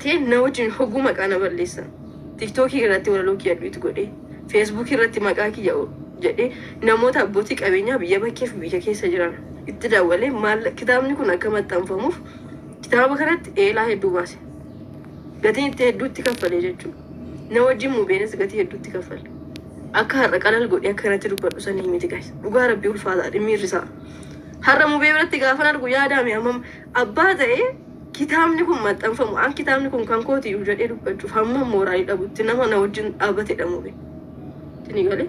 qabatee na wajjin hoguu maqaa na balleessan. TikTokii irratti walaloo kiyya duutu godhee Facebook irratti maqaa kiyya jedhee namoota abbootii qabeenyaa biyya bakkee fi biyya keessa jiran itti daawwalee maal kitaabni kun akka maxxanfamuuf kitaaba kanatti eelaa hedduu baase. Gatiin itti hedduutti kaffalee jechuudha. Na wajjin mubeenis gatii hedduutti kaffale. Akka har'a qalal godhee akka kanatti dubbadhu sanii miti guys. Dhugaa rabbii ulfaataa dhimmi irrisaa. Har'a mubee biratti gaafan argu yaadaame hammam abbaa ta'ee kitaabni kun maxxanfamu an kitaabni kun kan kooti jedhee dubbachuuf hammam mooraalii dhabutti nama na wajjin dhaabbatedha mubee. Tini galee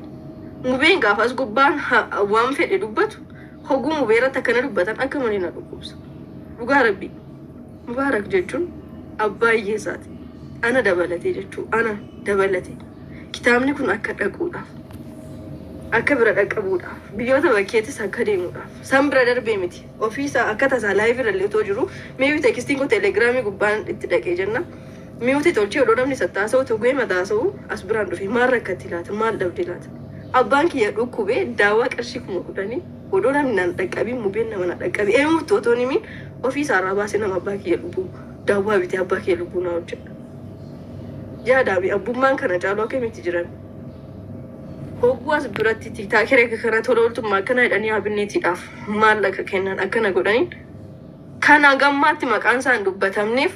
mubeen gaafas gubbaan waan fedhe dubbatu hoguu mubee irratti akkana dubbatan akka malee na dhukkubsa. Dhugaa rabbii mubaarak jechuun abbaa hiyyeessaati. Ana dabalatee jechuun ana dabalatee kitaabni kun akka dhaquudhaaf akka bira dhaqqabuudhaaf biyyoota bakkeettis akka deemuudhaaf san bira darbee miti ofiisaa akka tasaa laayivii irrallee too jiru miiwii teekistiin kun teelegiraamii gubbaan itti dhaqee jenna miiwuti tolchee odoo namni sattaasa'u tugee mataasa'u as biraan dhufe maal rakkatti laata maal dhabde laata abbaan kiyya dhukkubee daawwaa qarshii 10,000 odoo namni naan dhaqqabii mubeen nama na dhaqqabii eenyutti otoo nimiin ofiisaa irraa baasee nama abbaa kiyya lubbuu daawwaa bitee abbaa kiyya lubbuu na hojjedha. Yaadaabi abbummaan kana caaluu akkamitti jiran hogguas biratti tiktaakireeka kana tololtummaa akkana jedhanii abinneetiidhaaf maallaqa kennan akkana godhaniin kana gammaatti maqaan isaan dubbatamneef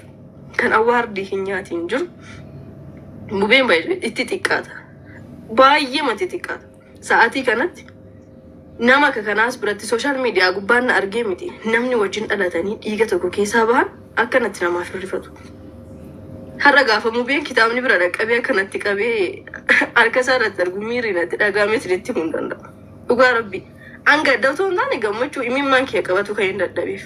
kan awwaardii hin nyaatiin jiru mubeen baay'ee itti xiqqaata baay'ee mati xiqqaata sa'aatii kanatti nama kanaas biratti sooshaal miidiyaa gubbaan na argee miti namni wajjin dhalatanii dhiiga tokko keessaa bahan akkanatti namaaf hirrifatu. Har'a gaafa mubeen kitaabni bira dhaqqabee akkanatti qabee harka isaa irratti argu miiriinatti dhagaamee sirriitti himuu hin danda'u. Dhugaa rabbii hanga adda hin taane gammachuu imimmaan kee qabatu kan hin dadhabeef.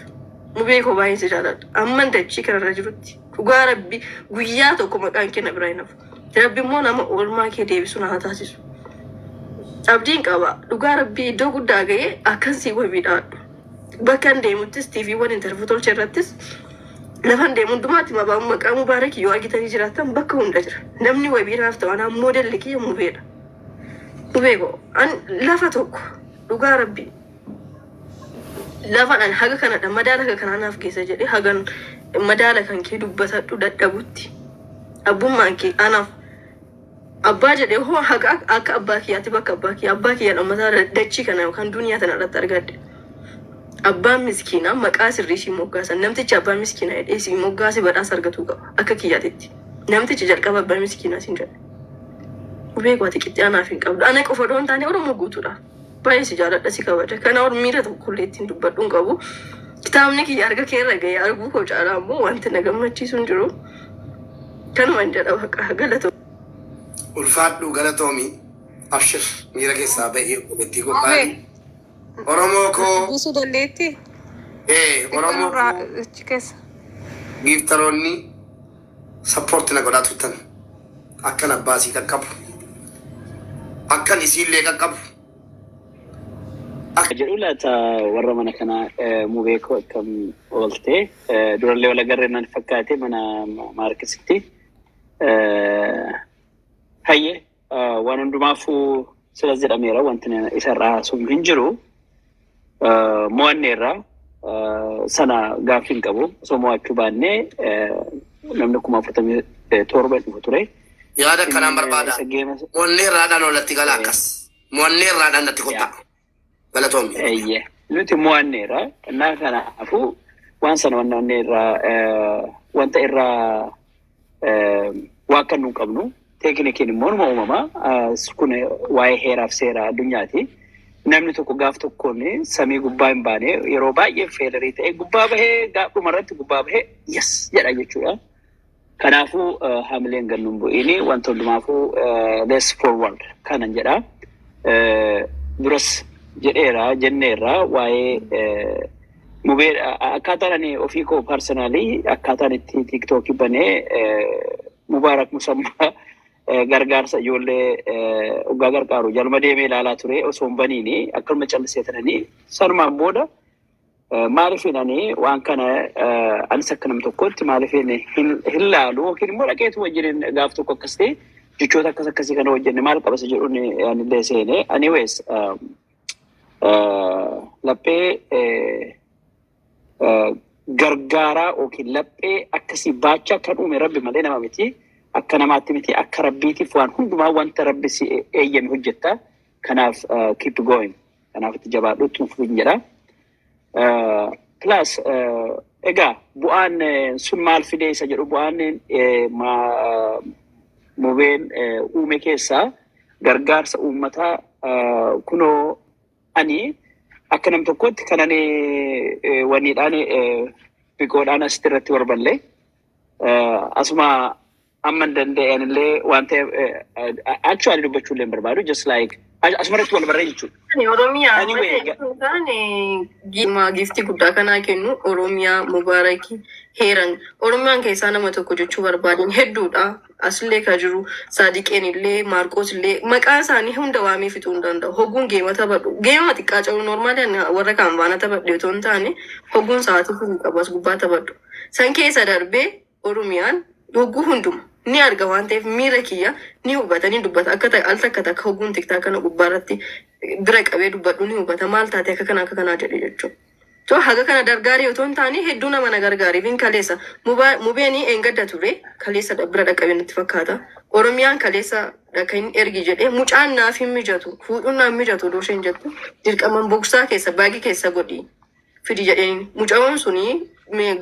Mubee koo baay'ee si jaaladha. Amman dachii kanarra jirutti dhugaa rabbii guyyaa tokko maqaan kee na bira hin hafu. Rabbi immoo nama oolmaa kee deebisu na haa taasisu. Abdiin qaba dhugaa rabbii iddoo guddaa ga'ee akkasii wabiidhaadhu. Bakka hin deemuttis tiiviiwwan intarvuu tolche irrattis lafan deemuun dumaatti mabaamu maqaa mubaarak yoo argitanii jiraatan bakka hunda jira. Namni wabiidhaaf ta'an moodelli kiyya mubeedha. Mubee koo lafa tokko dhugaa rabbii lafan haga kanadha madaala kanaanaaf keessa jedhee hagan madaala kan kee dubbatadhu dadhabutti abbummaan kee anaaf abbaa jedhee hoo haga akka abbaa kiyyaatti bakka abbaa kiyyaa dhammataa dachii kana yookaan duniyaa tana irratti argadde. Abbaan miskiinaa maqaa sirrii si moggaasan namtichi abbaa miskiinaa jedhee si moggaase badhaasa argatuu qaba akka kiyyaatitti namtichi jalqaba abbaa miskiinaa siin jedhe mubee koo xiqqeetti anaaf hin qabdu ana qofa doon taane oromoo guutuudha baay'ee si jaaladha si kabaja kana ol miira tokkollee ittiin dubbadhu hin qabu kitaabni kiyya arga kee irra ga'ee arguu koo caalaa immoo wanti na gammachiisu hin jiru kanumaan jedha baqa galatoo ulfaadhu galatoomi abshir miira keessaa ba'ee ogeettii qophaa'e Oromoo ko Busu dandeetti? Oromoo keessa. Giiftaroonni sappoorti na godhaa turtan akkan abbaasii qaqqabu akkan isiillee qaqqabu. Jedhu laata warra mana kana mubee koo akkam ooltee durallee wal agarree naan fakkaate mana maarkisitti hayyee waan hundumaafuu silas jedhameera wanti isarraa sun hin jiru. Mo'anneerraa sana gaaffii hin qabu osoo mo'achuu baannee namni 47 dhufu ture. Yaada kanaan barbaada. Mo'anneerraadhaan olatti gala akkas. Mo'anneerraadhaan natti kottaa. Galatoomii. Nuti mo'anneerra. Innaa kanaafuu waan sana wanta irraa waa kan nu qabnu teeknikiin immoo numa uumamaa kun waa'ee heeraaf seera addunyaati. Namni tokko gaaf tokkoon samii gubbaa hin baane yeroo baay'ee feelarii ta'e gubbaa bahee gaafuma irratti gubbaa bahee yes jedha jechuudha. Kanaafuu hamileen gannuun bu'iini wanta hundumaafuu let's forward kanan jedha. Duras jedheera jenneerra waa'ee mubee akkaataan ani ofii koo parsanaalii akkaataan itti tiiktookii banee mubaarak musammaa gargaarsa ijoollee ugaa gargaaru jalma deemee ilaalaa ture osoo hin baniini akkuma calliseetananii sanumaan booda maaliifini waan kana anis akka nam tokkotti maaliifini hin laalu yookiin immoo dhaqeetu wajjin gaaf tokko akkas ta'e jechoota akkasii kana wajjin maal qabasa jedhuun anillee seenee anyways laphee gargaaraa yookiin laphee akkasii baachaa kan uume rabbi malee nama miti. Akka namaatti miti akka rabbiitiif waan hundumaa wanta rabbi si eeyyame hojjetta. Kanaaf keep going. Kanaaf itti jabaadhu tuufuun jedha. Plus egaa bu'aan sun maal fidee isa jedhu bu'aan mubeen uume keessaa gargaarsa uummataa kunoo ani akka nam tokkotti kanani waniidhaan biqoodhaan asitti irratti barballee asuma amman danda'anillee waan ta'eef actually dubbachuu illee barbaadu just like asumarratti wal barree jechuudha. Oromiyaa giftii guddaa kanaa kennu Oromiyaa Mubaarakii heeran Oromiyaan keessaa nama tokko jechuu barbaadan hedduudha. Asillee kan jiru Saadiqeen illee Maarqoos illee maqaa isaanii hunda waamee fixuu hin danda'u. Hogguun geema taphadhu. Geema xiqqaa cabuu normaali warra kaan baana taphadhu otoo hin taane hogguun sa'aatii furii qabu as gubbaa taphadhu. San keessa darbee Oromiyaan hogguu hunduma ni arga waan ta'eef miira kiyya ni hubatanii dubbata akka al takka hogguun tiktaa kana gubbaarratti bira qabee dubbadhu ni hubata maal taate akka kanaa jedhe jechuudha. So haga kana dargaarii otoo hin taane hedduu nama na gargaariif hin kaleessa mubeenii eengadda ture kaleessa bira dhaqqabee natti fakkaata. Oromiyaan kaleessa dhaqqa hin ergi jedhee mucaan naaf hin mijatu fuudhuun naaf mijatu doosheen jettu dirqaman boksaa keessa baagii keessa godhi fidi jedheen mucaan suni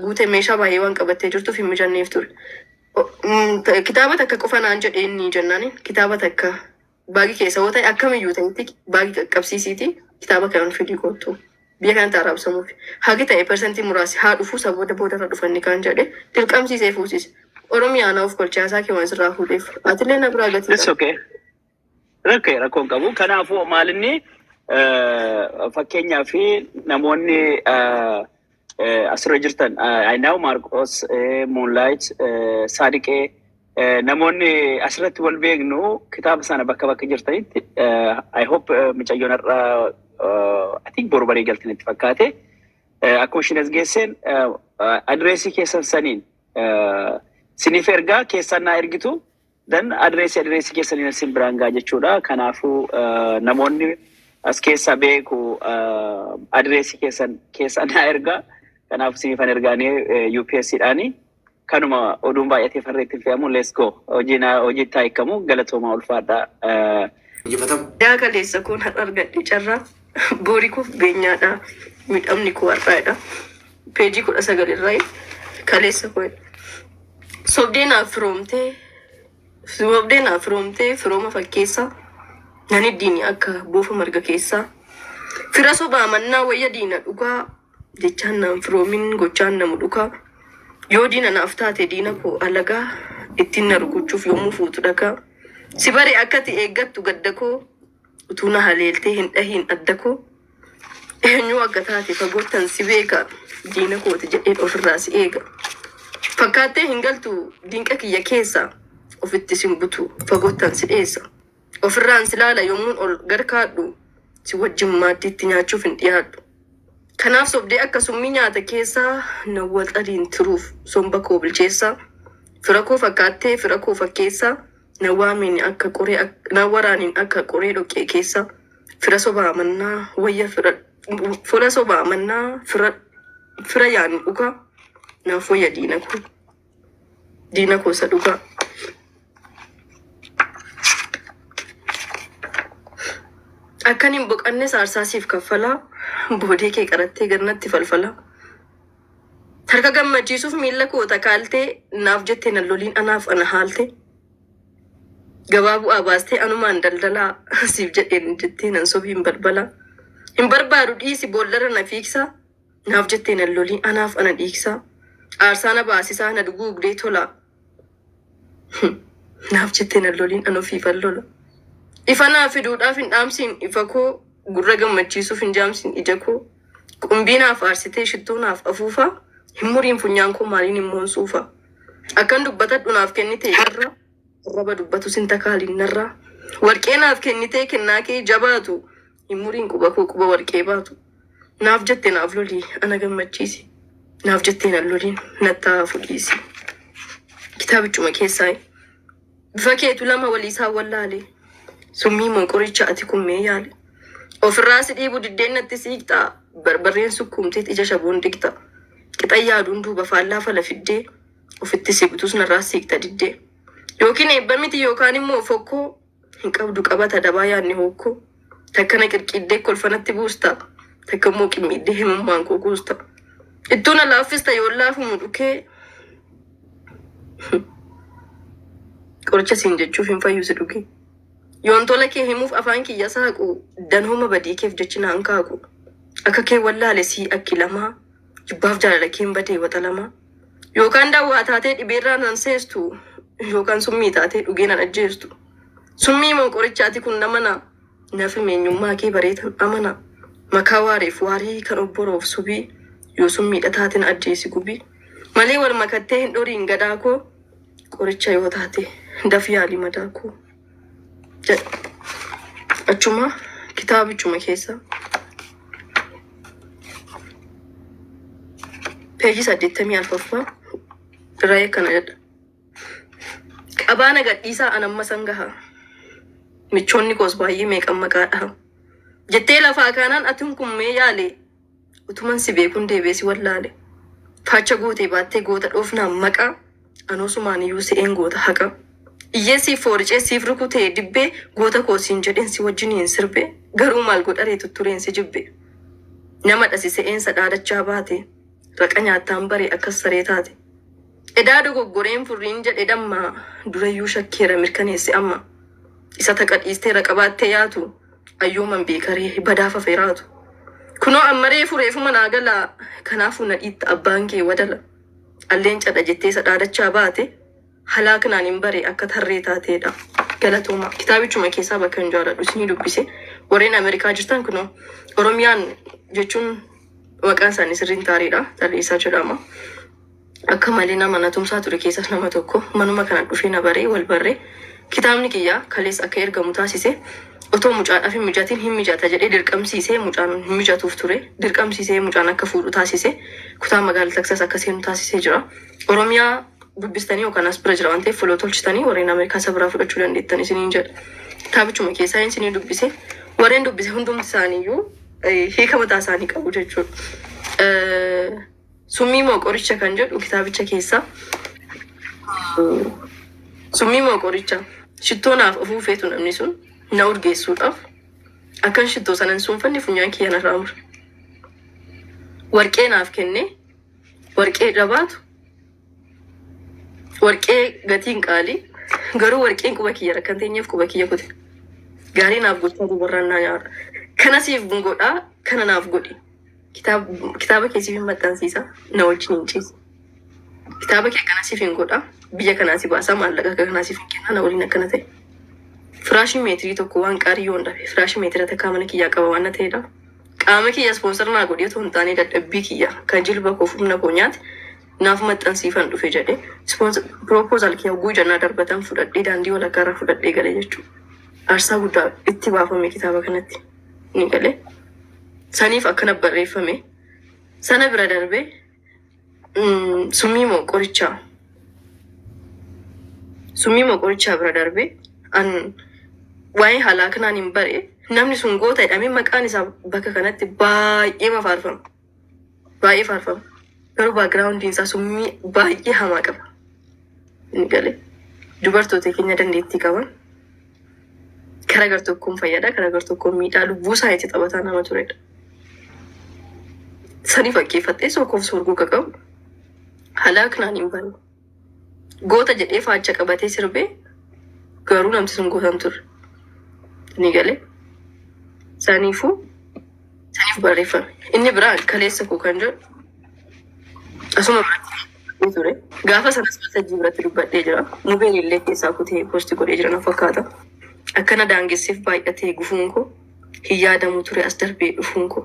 guute meeshaa baay'ee waan qabattee jirtuuf hin mijanneef ture. Kitaaba takka qofa naan jedheen ni jennaan kitaaba takka baagii keessa yoo ta'e akkamiyyuu ta'etti baagii qaqqabsiisiiti kitaaba kan fidii kootu biyya kanatti arabsamuuf hagi ta'e persentii muraasi haa dhufuu saboota boodarra dhufanni kan jedhe dirqamsiisee fuusise. Oromiyaa naaf kolchaasaa kee waan sirraa fuudheef atilee na biraa gatii. Rakkoon qabu. Kanaafuu maalinni fakkeenyaa fi namoonni asirra jirtan I know Marcos, Moonlight, Saadiqee namoonni asirratti wal beeknu kitaaba sana bakka jirtanitti I hope mucayyoon irraa I think boru barii galtanitti fakkaate akkuma ishiin as geesseen adreesii keessan saniin siniif ergaa keessan naa ergitu dan adreesii keessaniin sin biraan gaa jechuudha. Kanaafuu namoonni as keessa beeku adreesii keessan naa ergaa. Kanaaf sinifan ergaanii UPSC dhaani kanuma oduun baay'atee farreetti fe'amu let's go hojii taa'ikamu galatooma ulfaadha. Daa kaleessa kun har argadhe carraa boori koo beenyaadha midhamni koo har'aadha peejii 19 irraa kaleessa koo sobdeen afroomtee firooma fakkeessaa nani diini akka boofa marga keessaa fira sobaa mannaa wayya diina dhugaa jechaan naan firoomin gochaan namu dhukaa yoo diina naaf taate diina koo alagaa ittiin na rukuchuuf yommuu fuutu dhagaa si bare akkati eeggattu gadda koo utuu na haleeltee hin dhahiin adda koo eenyuu akka taate fagoottan si beeka diina kooti jedheen ofirraa si eega fakkaattee hin galtu diinqa kiyya keessa ofitti sin butu fagoottan si dheessa ofirraan si laala yommuun ol garkaadhu si wajjin maaddiitti nyaachuuf hin dhiyaadhu. Kanaaf sobdee akkasummi nyaata keessaa na wal xadiin turuuf somba koo bilcheessaa fira koo fakkaattee fira koo fakkeessaa na waamiin akka qoree na waraaniin akka qoree dhoqqee keessaa fira sobaa mannaa wayya fira sobaa mannaa fira yaani dhugaa naaf wayya diina koo isa dhugaa. Akkanin boqanne saarsaasiif kaffalaa boodee kee qarattee gannatti falfalaa. Harka gammachiisuuf miila koo takaaltee naaf jettee nan loliin anaaf ana haalte. Gabaa bu'aa baastee anumaan daldalaa siif jedheen jettee nan sobiin balbalaa. Hin barbaadu dhiisi boollarra na fiigsaa naaf jettee nan loliin anaaf ana dhiigsaa. Aarsaa na baasisaa na duguugdee tolaa. Naaf jettee nan loliin ana ofiifan lola. Ifa naa fiduudhaaf hin dhaamsiin ifa koo gurra gammachiisuuf hin jaamsiin ija koo qumbii naaf aarsitee shittoo naaf afuufaa hin muriin funyaan koo maaliin hin moonsuufa akkan dubbatadhu naaf kennitee irra raba dubbatu sin takaaliin narraa warqee naaf kennitee kennaa kee jabaatu hin muriin quba koo quba warqee baatu naaf jettee naaf lolii ana gammachiisi naaf jettee nan loliin nattaa fudhiisi. Kitaabichuma keessaa bifa keetu lama waliisaa wallaalee. Summii monqoricha ati kummee yaale. Ofirraa si dhiibu diddeen natti siiqxaa barbarreen sukkuumteet ija shaboon dhiqxa. qixayyaadun duuba faallaa fala fiddee ofitti siqtus narraa siqta diddee yookiin eebba miti yookaan immoo fokkoo hin qabdu qabata dabaa yaadni hokkoo takkana qirqiddee kolfanatti buusta takka immoo qimmiddee himummaan koo kuusta ittuu na laaffista yoo laafumu dhukee qoricha siin jechuuf hin fayyusi dhugee yoon tola kee himuuf afaan kiyya saaqu danhooma badii keef jechi naan kaaqu akka kee wallaale sii akki lamaa jibbaaf jaalala keen badee waxa lamaa yookaan daawwaa taatee dhibeerraa nan seestu yookaan summii taatee dhugee nan ajjeestu summii moo qorichaati kun namana nafi meenyummaa kee bareetan amana makaa waareef waarii kan obboroof subii yoo summiidha taateen ajjeesi gubii malee wal makattee hin dhoriin gadaa koo qoricha yoo taate daf yaalii madaa koo jedha achuma kitaabichuma keessa peejii 84 irraa akkana jedha. Qabaana gadhiisaa anamma sangaha michoonni koos baay'ee meeqan maqaa dhaha jettee lafaa kaanaan atin kun mee yaale utuman si beekun deebeesi wallaale faacha gootee baattee goota dhoofnaan maqaa anoosumaan iyyuu se'een goota haqa iyyeessiif fooricee siif rukutee dibbee goota koosiin jedheen si wajjiniin sirbe garuu maal godharee tuttureen si jibbe nama dhasi se'eensa dhaadachaa baate raqa nyaattaan baree akkas saree taate edaa dogoggoreen furriin jedhe dammaa durayyuu shakkeera mirkaneesse amma isa taqa dhiistee raqa baattee yaatu ayyooman beekaree badaafa feeraatu kunoo ammaree fureefuma naa galaa kanaafuu na dhiitta abbaan kee wadala alleen cadha jettee isa dhaadachaa baate halaakinaan hin bare akka tarree taateedha galatooma kitaabichuma keessaa bakka hin jaaladhu isinii dubbise warreen Ameerikaa jirtan kunoo Oromiyaan jechuun maqaan isaanii sirriin taariidha Tarreessaa jedhama akka malee nama na tumsaa ture keessas nama tokko manuma kana dhufee na baree wal barree kitaabni kiyyaa kalees akka ergamu taasise otoo mucaadhaaf hin mijatiin hin mijata jedhee dirqamsiisee mucaan hin mijatuuf ture dirqamsiisee mucaan akka fuudhu taasise kutaa magaalaa Taksas akka seenu taasisee jira Oromiyaa dubbistanii yookaan as bira jira waan ta'eef foloo tolchitanii warreen Ameerikaa isa biraa fudhachuu dandeettan isiniin jedha kitaabichuma keessaa isinii dubbise warreen dubbise hundumti isaaniiyyuu hiika mataa isaanii qabu jechuudha summii moo qoricha kan jedhu kitaabicha keessaa summii moo qoricha shittoo naaf afuufeetu namni sun na urgeessuudhaaf akkan shittoo sanan suunfanne funyaan kiyya narraa mure warqee naaf kenne warqee dhabaatu warqee gatiin qaalii garuu warqeen quba kiyya rakkan teenyeef quba kiyya kute gaarii naaf gochaa dubarraan naa nyaara kana siif godhaa kana naaf godhi kitaaba keessiif hin maxxansiisa na wajjin hin ciisa kitaaba kee akkana siif hin godhaa biyya kanaa si baasaa maallaqa akka kanaa siif hin kennaa na waliin akkana ta'e firaashii meetirii tokko waan qaarii yoon dhabe firaashii meetira takkaa mana kiyyaa qaba waan na ta'edha qaama kiyya ispoonsar naa godhee otoo hin taane dadhabbii kiyya kan jilba koo humna koo nyaate naaf maxxansiifan dhufe jedhe proposal kiyya oguu jannaa darbatan fudhadhee daandii walakkaarraa fudhadhee gale jechuudha. Aarsaa guddaa itti baafame kitaaba kanatti ni galee saniif akkana barreeffame sana bira darbee summii moo qorichaa bira darbee an waa'ee halaakinaan hin bare namni sun goota jedhamee maqaan isaa bakka kanatti baay'ee faarfama garuu baagiraawundiin isaa summii baay'ee hamaa qaba ni galee dubartoota keenya dandeettii qaban karaa gartokkoon fayyada karaa gartokkoon miidhaa lubbuu isaa itti taphataa nama turedha. Sani fakkeeffattee sookoof sorguu qabu halaakinaan hin bare goota jedhee faacha qabatee sirbee garuu namti sun gootan turre ni galee saniif barreeffame inni biraan kaleessa koo kan jedhu asuma biratti ture gaafa sanas waltajjii biratti dubbadhee jira mubeen illee keessaa kutee poostii godhee jira na fakkaata akkana daangesseef baay'atee gufuun koo hin yaadamu ture as darbee dhufuun koo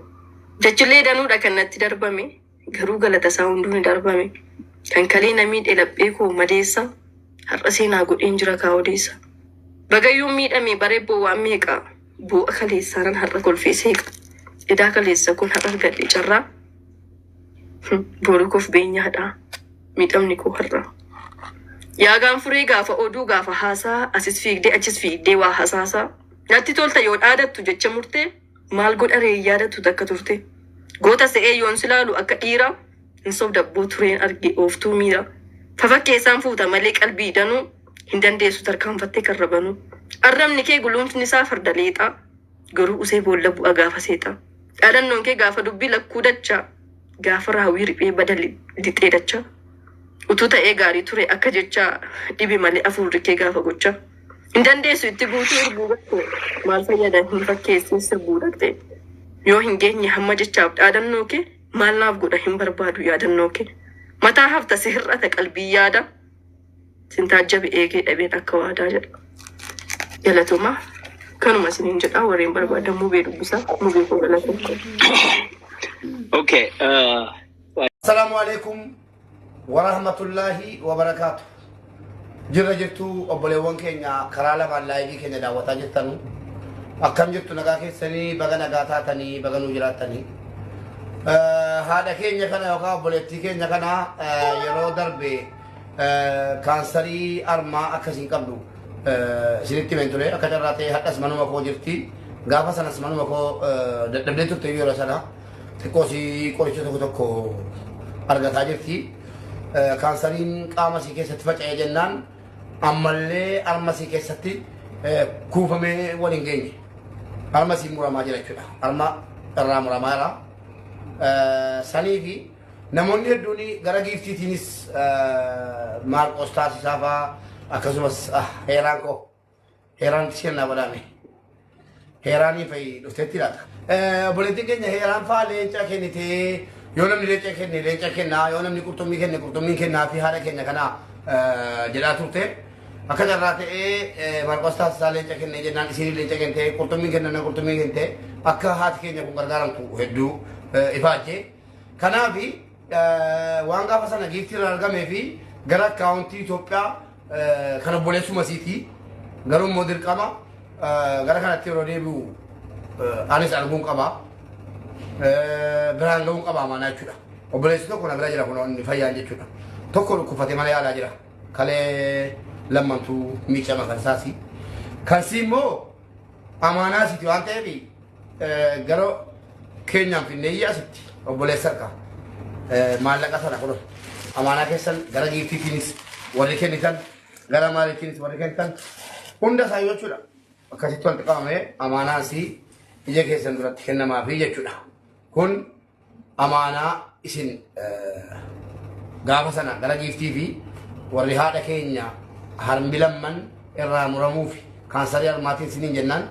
jechillee danuudha kan natti darbame garuu galata isaa hunduu ni darbame kan kalee namii dheelaphee koo madeessa har'a seenaa godheen jira kaa odeessa bagayyuun miidhame bareebboo waan meeqa bu'a kaleessaanan har'a kolfee seeqa edaa kaleessa kun har'a argadhe carraa boorikoof beenyaadha miidhamni koo har'a yaagaan furee gaafa oduu gaafa haasaa asis fiigdee achis fiigdee waa hasaasaa natti tolta yoo dhaadattu jecha murtee maal godharee yaadatu takka turte goota se'ee yoon silaalu akka dhiira insof dabboo tureen arge ooftuu miira fafakkeessaan fuuta malee qalbii danuu hin dandeessu tarkaanfattee karrabanuu arrabni kee guluumsni isaa farda leexaa garuu usee boolla bu'a gaafa seexaa dhaadannoon kee gaafa dubbii lakkuu dachaa gaafa raawwii riphee bada lixee dachaa utuu ta'ee gaarii ture akka jechaa dhibi malee afuurri kee gaafa gochaa hin dandeessu itti guutuu irbuu gattee maal fayyadan hin fakkeessin sirbuu dhaqxee yoo hin geenye hamma jechaaf dhaadannoo kee maal naaf godha hin barbaadu yaadannoo kee mataa hafta si hir'ata qalbii yaada sintaajjabi eegee dhabeen akka waadaa jedha galatooma kanuma isiniin jedha warreen barbaadan mubee dubbisaa mubee koo galatoomaa. Okay. Assalamu alaikum wa rahmatullahi wa barakatuh. Jirra jirtu obboleewwan keenya karaa lamaan laayivii keenya daawwataa jirtanu akkam jirtu nagaa keessanii baga nagaa taatanii baga nuu jiraatanii haadha keenya kana yookaan obboleettii keenya kana yeroo darbe kaansarii armaa akkasiin qabdu isinitti himeen ture akka carraa ta'e hadhas manuma koo jirti gaafa sanas manuma koo dadhabdee turte yeroo sana xiqqoosii qoricha tokko tokko argataa jirti kaansariin qaama sii keessatti faca'ee jennaan ammallee arma sii keessatti kuufamee waliin geenye arma sii muramaa jira jechuudha arma irraa muramaa jira sanii fi namoonni hedduun gara giiftiitiinis maarqos taasisaa fa'aa akkasumas heeraan koo heeraan isheen badhaame heeraanii fa'i dhufteetti laata obboleettiin keenya heeraan fa'aa leenca kennitee yoo namni leenca kennaa yoo namni qurxummii kenne qurxummiin kennaa fi haadha keenya kanaa jedhaa turte akka carraa ta'ee maarqos taasisaa leenca kennee jennaan isinii leenca kennitee qurxummiin kennan qurxummii kennitee akka haati keenya kun gargaaramtu hedduu ifaajjee kanaaf waan gaafa sana giiftiin argamee fi gara akkaawuntii Itoophiyaa kan obboleessuma isiiti garuu immoo dirqama gara kanatti yeroo deebi'u anis arguun qaba biraan ga'uun qaba maanaa jechuudha obboleessi tokko na bira jira kun inni fayyaan jechuudha tokko dhukkubfatee malee yaalaa jira kalee lammantuu miicama kan isaasi kansi immoo amaanaa isiiti waan ta'eef gara keenyaan finneeyyaa asitti obboleessa harkaa maallaqa sana kun amaanaa keessan gara giiftiitiinis warri kennitan gara maaliitiinis warri kennitan hunda isaa jechuudha akkasitti walitti qabamee amaanaan si ija keessan duratti kennamaafi jechuudha kun amaanaa isin gaafa sana gara giiftii fi warri haadha keenya harmi lamman irraa muramuuf kaansarii harmaatiin isiniin jennaan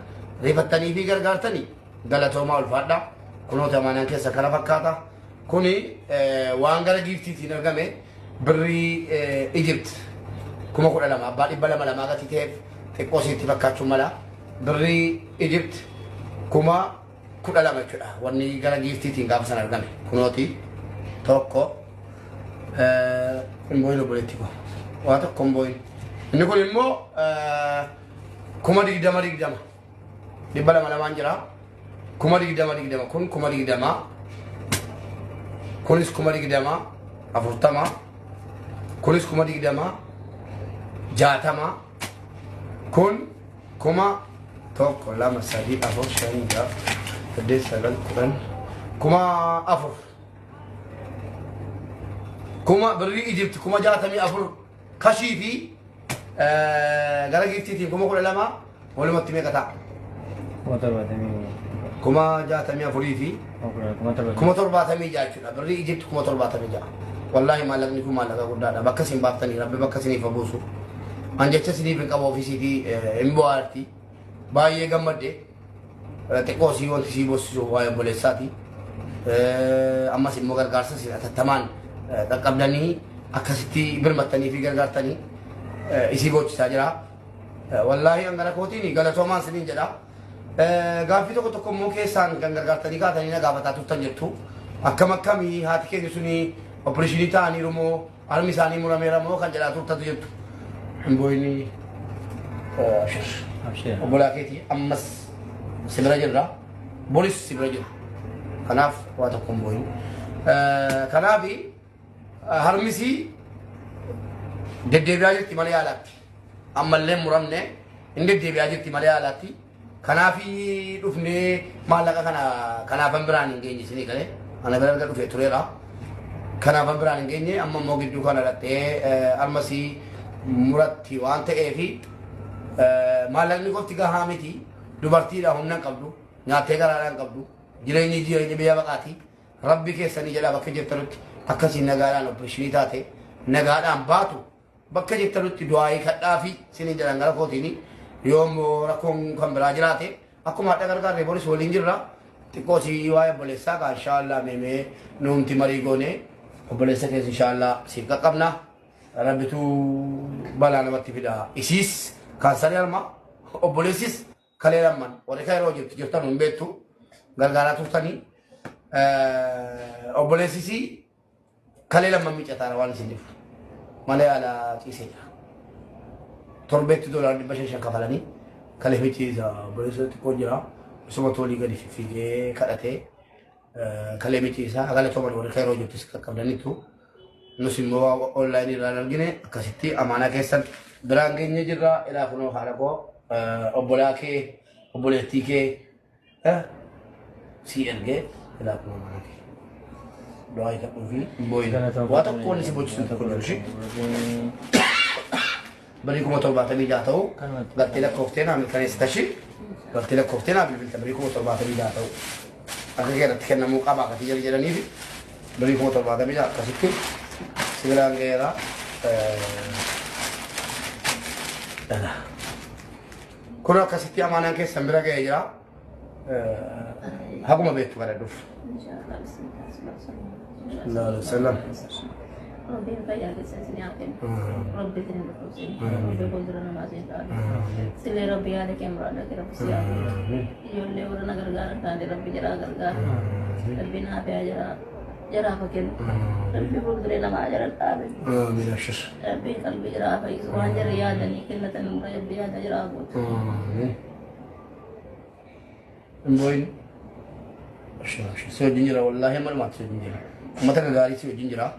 rifattanii fi gargaartanii galatoomaa ulfaadha kunoota amaanaan keessa kana fakkaata kuni waan gara giiftiitiin argame birrii Egypt 12,000 abbaa 200 gatii ta'eef xiqqoo sitti fakkaachuu mala birrii Egypt 12,000 jechuudha wanni gara giiftiitiin gaafa sana argame kunooti tokko imboyin obboleetti koo waa tokko imboyin inni kun immoo 20,000 200 jira 20,000 kun 20,000 kunis 20,000 40 kunis 20,000 60 kun 1 2 3 4 5 6 7 8 4 kuma birrii Egypt 64 kashii fi gara giiftiitiin 12,000 walumatti meeqa ta'a? 64 fi 70 jechuudha birrii Egypt 70 wallahi maallaqni kun maallaqa guddaadha bakka isin baaftanii rabbi bakka isiniif buusu an jecha isiniif hin qabu ofiisiitii hin bohaarti baay'ee gammadde xiqqoo sii wanti sii boosisu waa'ee obboleessaati ammas immoo gargaarsa isin atattamaan qaqqabdanii akkasitti birmattanii fi gargaartanii isii boochisaa jira wallahi an gara kootiin galatoomaan isiniin jedha gaaffii tokko tokko immoo keessaan kan gargaartanii kaatanii na gaafataa turtan jirtu akkam akkamii haati keenya suni opereeshinii ta'aniiru moo harmi isaanii murameera moo kan jedhaa turtatu jirtu hin booyini obbolaa keetii ammas si bira jirra boris si bira jira kanaaf waa tokko hin booyini kanaaf harmisi deddeebi'aa jirti malee haalaatti ammallee muramne hin deddeebi'aa jirti malee haalaatti kanaaf dhufnee maallaqa kanaafan biraan hin geenye isinii galee ana bira erga dhufee tureera kanaaf biraan hin geenye amma immoo gidduu kana dhattee almasii muratti waan ta'eefi maallaqni qofti gahaa miti dubartiidha humna hin qabdu nyaattee garaadhaan qabdu jireenya biyya baqaati rabbi keessanii jedha bakka jirtanutti akkasiin nagaadhaan opereeshinii taate nagaadhaan baatu bakka jirtanutti du'aayii kadhaa fi sinii jedhan gara kootiini yoommoo rakkoon kan biraa jiraate akkuma hadha gargaarree boris waliin jirra xiqqoo si waa'ee obboleessaa kaa inshaallah meemee nuumti marii goone obboleessa keessa inshaallah siif qaqqabna rabbitu balaa namatti fida isiis kaansarii harma obboleessis kalee lamman warri kan yeroo jirtan hin beektu gargaaraa turtanii obboleessisi kalee lamman miicataara waan isiniif malee ala ciiseedha torbeetti $500 kafalanii kalee miiciisa obboleessa xiqqoo jira isuma tolii gadi fiigee kadhatee kalee miiciisa agala toman warri kan yeroo jirtis qaqqabdaniitu nus immoo online irraan argine akkasitti amaanaa keessan biraan geenye jirra ilaa kunoo haadha koo obbolaa kee obboleettii kee si ergee ilaa kunoo mana kee do'aa isa dhufi booyina waa tokkoon si bochisu tokko jirshi barii 76 ta'u galtee lakkooftee naa mirkaneessitashi galtee lakkooftee naa bilbilta barii 76 ta'u akka keerratti kennamuu qaba akkati jedhaniifi barii 76 akkasitti sibilaan geera kun akkasitti amaanaan keessan bira ga'ee jira haguma beektu kadhadhuuf sallam ربي فيا كسسني عقل ربي تنين بخوسين ربي قدرنا ما زين سلي ربي هذا كم رأى لك رب سيا يقول ورنا غرغار كان ربي جرا غرغار ربي نافع جرا فكر ربي قدرنا ما جرا الآبد من الشر ربي قلبي جرا فيس وانجر يادني كلة نمر ربي هذا جرا بود المهم سوى جنجرة والله ما تسوى جنجرة متى كغاري سوى جنجرة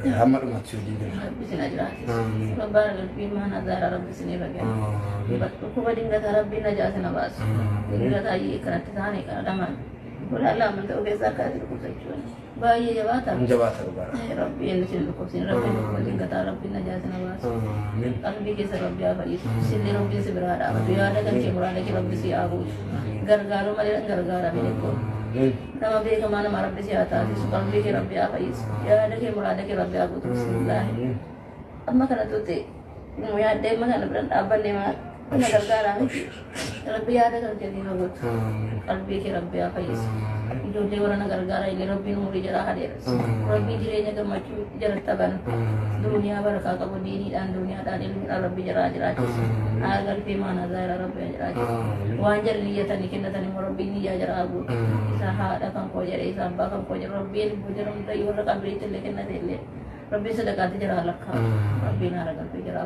هم ما تسوى جنجرة ربي سنجرا ربنا ربي ما نزار ربي سنيبك بتوكو بدينغ ربي نجاسنا باس بدينغ تاي كانت ثاني كلام ولا لا من تو كيسا كاتي كوسيچون باي جواتا ربي نشيل كوسين ربي بدينغ ربي نجاسنا باس قلبي كيس ربي افايس سيدي ربي سبرادا بيا ada kan kemurada ki rabbi si aku gargaro male gargara beko nama be ke mana marab si ata si qalbi ki rabbi afais ya ada kemurada ki rabbi aku bismillah amma kana tuti mo ya de mana beran abban ne ma na gargara rabbi ada kan jadi hagut qalbi ki rabbi afais जो देवरा नगर गारा इले रब्बी नूरी जरा हाdir रब्बी जिरेnya gemacu jarat taban dunia baraka ka bodini dan dunia dan ilmu rabbi jara jara agar fi mana zaira rabbi jara wanjar niyatan kinatan rabbi ni jara abu isaha ada kan ko jara isamba kan ko jara rabbi ni bujaram dai wala ka beri tele kenna tele rabbi sedekah jara lakha rabbi naragal fi jara